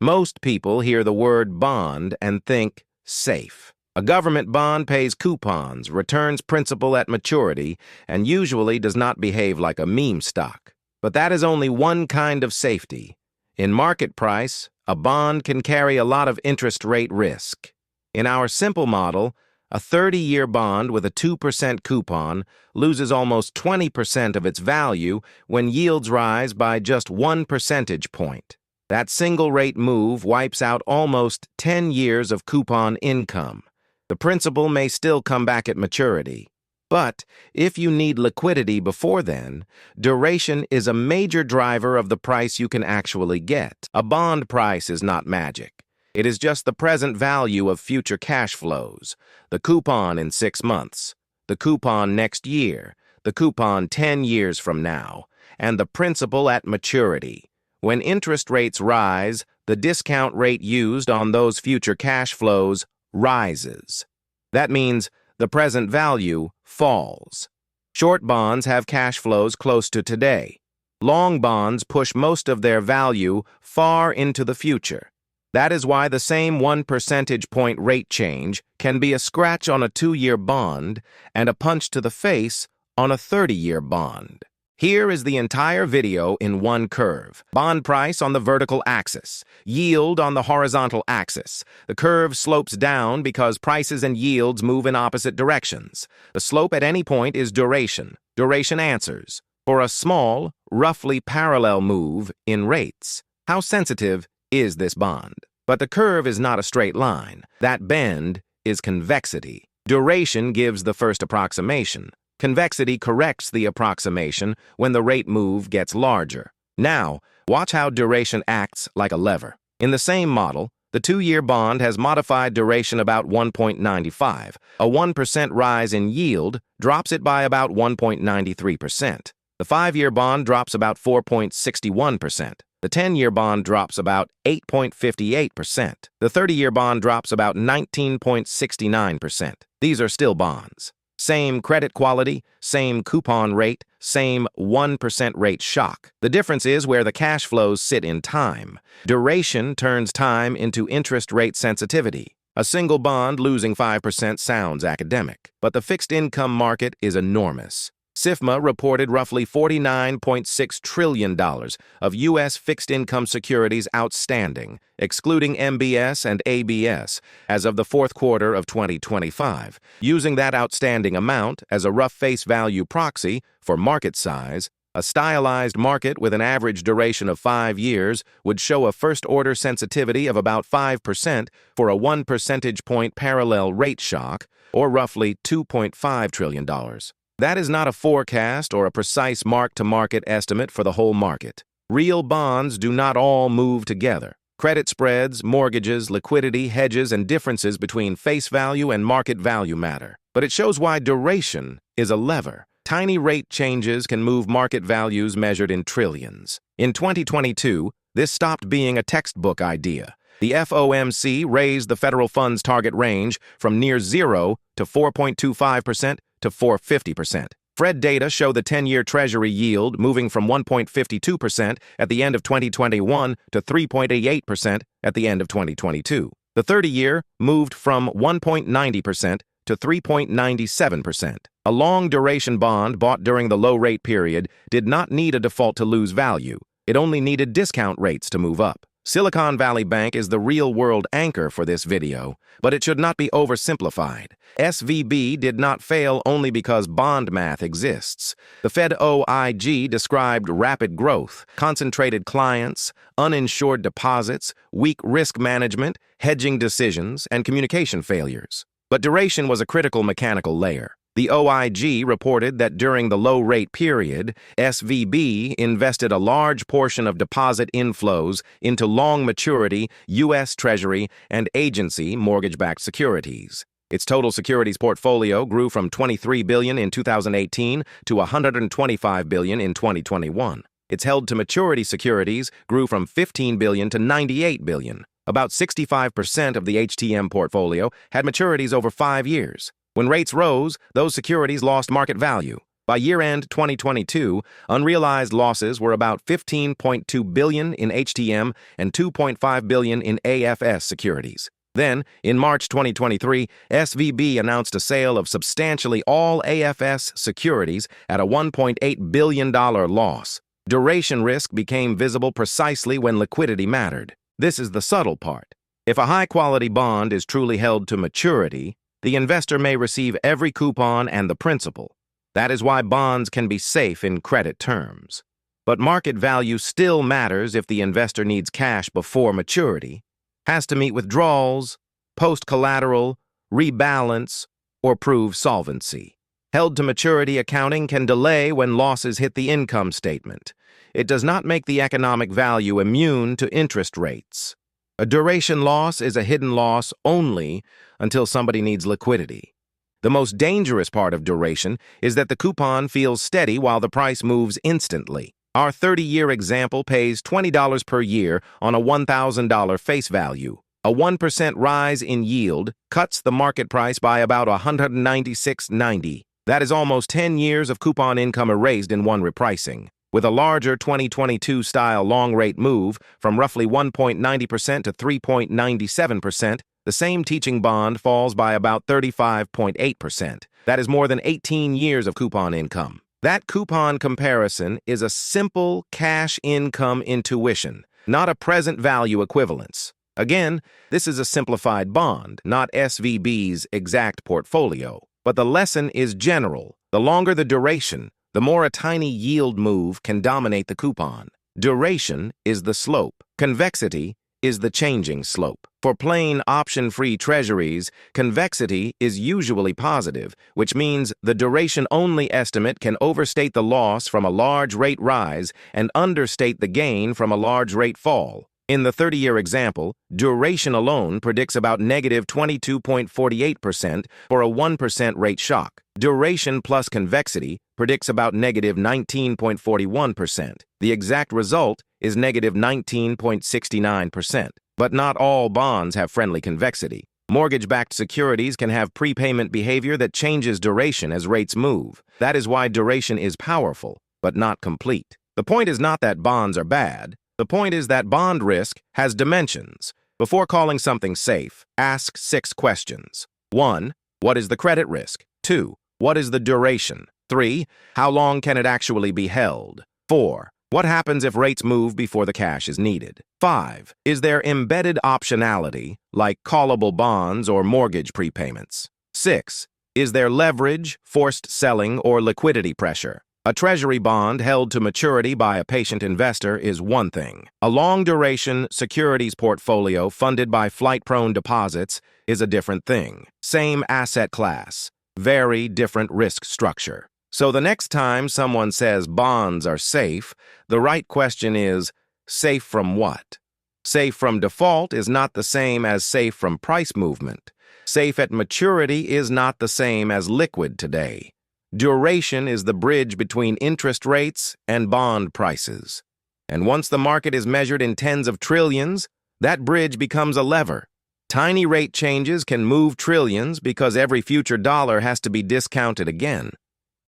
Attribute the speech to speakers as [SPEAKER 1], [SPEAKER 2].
[SPEAKER 1] Most people hear the word bond and think safe. A government bond pays coupons, returns principal at maturity, and usually does not behave like a meme stock. But that is only one kind of safety. In market price, a bond can carry a lot of interest rate risk. In our simple model, a 30-year bond with a 2% coupon loses almost 20% of its value when yields rise by just 1 percentage point. That single rate move wipes out almost 10 years of coupon income. The principal may still come back at maturity. But if you need liquidity before then, duration is a major driver of the price you can actually get. A bond price is not magic. It is just the present value of future cash flows. The coupon in 6 months, the coupon next year, the coupon 10 years from now, and the principal at maturity. When interest rates rise, the discount rate used on those future cash flows rises. That means the present value falls. Short bonds have cash flows close to today. Long bonds push most of their value far into the future. That is why the same 1 percentage point rate change can be a scratch on a 2-year bond and a punch to the face on a 30-year bond. Here is the entire video in one curve. Bond price on the vertical axis, yield on the horizontal axis. The curve slopes down because prices and yields move in opposite directions. The slope at any point is duration. Duration answers for a small, roughly parallel move in rates. How sensitive is this bond? But the curve is not a straight line. That bend is convexity. Duration gives the first approximation. Convexity corrects the approximation when the rate move gets larger. Now, watch how duration acts like a lever. In the same model, the 2-year bond has modified duration about 1.95. A 1% rise in yield drops it by about 1.93%. The 5-year bond drops about 4.61%. The 10-year bond drops about 8.58%. The 30-year bond drops about 19.69%. These are still bonds. Same credit quality, same coupon rate, same 1% rate shock. The difference is where the cash flows sit in time. Duration turns time into interest rate sensitivity. A single bond losing 5% sounds academic, but the fixed income market is enormous. SIFMA reported roughly $49.6 trillion of U.S. fixed income securities outstanding, excluding MBS and ABS, as of the fourth quarter of 2025. Using that outstanding amount as a rough face value proxy for market size, a stylized market with an average duration of 5 years would show a first-order sensitivity of about 5% for a 1 percentage point parallel rate shock, or roughly $2.5 trillion. That is not a forecast or a precise mark-to-market estimate for the whole market. Real bonds do not all move together. Credit spreads, mortgages, liquidity, hedges, and differences between face value and market value matter. But it shows why duration is a lever. Tiny rate changes can move market values measured in trillions. In 2022, this stopped being a textbook idea. The FOMC raised the federal funds target range from near 0 to 4.25% to 4.50%. Fed data show the 10-year Treasury yield moving from 1.52% at the end of 2021 to 3.88% at the end of 2022. The 30-year moved from 1.90% to 3.97%. A long-duration bond bought during the low-rate period did not need a default to lose value. It only needed discount rates to move up. Silicon Valley Bank is the real-world anchor for this video, but it should not be oversimplified. SVB did not fail only because bond math exists. The Fed OIG described rapid growth, concentrated clients, uninsured deposits, weak risk management, hedging decisions, and communication failures. But duration was a critical mechanical layer. The OIG reported that during the low-rate period, SVB invested a large portion of deposit inflows into long-maturity U.S. Treasury and agency mortgage-backed securities. Its total securities portfolio grew from $23 billion in 2018 to $125 billion in 2021. Its held-to-maturity securities grew from $15 billion to $98 billion. About 65% of the HTM portfolio had maturities over 5 years. When rates rose, those securities lost market value. By year-end 2022, unrealized losses were about $15.2 billion in HTM and $2.5 billion in AFS securities. Then, in March 2023, SVB announced a sale of substantially all AFS securities at a $1.8 billion loss. Duration risk became visible precisely when liquidity mattered. This is the subtle part. If a high-quality bond is truly held to maturity, the investor may receive every coupon and the principal. That is why bonds can be safe in credit terms. But market value still matters if the investor needs cash before maturity, has to meet withdrawals, post collateral, rebalance, or prove solvency. Held to maturity accounting can delay when losses hit the income statement. It does not make the economic value immune to interest rates. A duration loss is a hidden loss only until somebody needs liquidity. The most dangerous part of duration is that the coupon feels steady while the price moves instantly. Our 30-year example pays $20 per year on a $1,000 face value. A 1% rise in yield cuts the market price by about $196.90. That is almost 10 years of coupon income erased in one repricing. With a larger 2022-style long-rate move from roughly 1.90% to 3.97%, the same teaching bond falls by about 35.8%. That is more than 18 years of coupon income. That coupon comparison is a simple cash income intuition, not a present value equivalence. Again, this is a simplified bond, not SVB's exact portfolio. But the lesson is general. The longer the duration, the more a tiny yield move can dominate the coupon. Duration is the slope. Convexity is the changing slope. For plain option-free treasuries, convexity is usually positive, which means the duration-only estimate can overstate the loss from a large rate rise and understate the gain from a large rate fall. In the 30-year example, duration alone predicts about negative 22.48% for a 1% rate shock. Duration plus convexity predicts about negative 19.41%. The exact result is negative 19.69%. But not all bonds have friendly convexity. Mortgage-backed securities can have prepayment behavior that changes duration as rates move. That is why duration is powerful, but not complete. The point is not that bonds are bad. The point is that bond risk has dimensions. Before calling something safe, ask 6 questions. 1. What is the credit risk? 2. What is the duration? 3. How long can it actually be held? 4. What happens if rates move before the cash is needed? 5. Is there embedded optionality, like callable bonds or mortgage prepayments? 6. Is there leverage, forced selling, or liquidity pressure? A Treasury bond held to maturity by a patient investor is one thing. A long-duration securities portfolio funded by flight-prone deposits is a different thing. Same asset class, very different risk structure. So the next time someone says bonds are safe, the right question is, safe from what? Safe from default is not the same as safe from price movement. Safe at maturity is not the same as liquid today. Duration is the bridge between interest rates and bond prices. And once the market is measured in tens of trillions, that bridge becomes a lever. Tiny rate changes can move trillions because every future dollar has to be discounted again.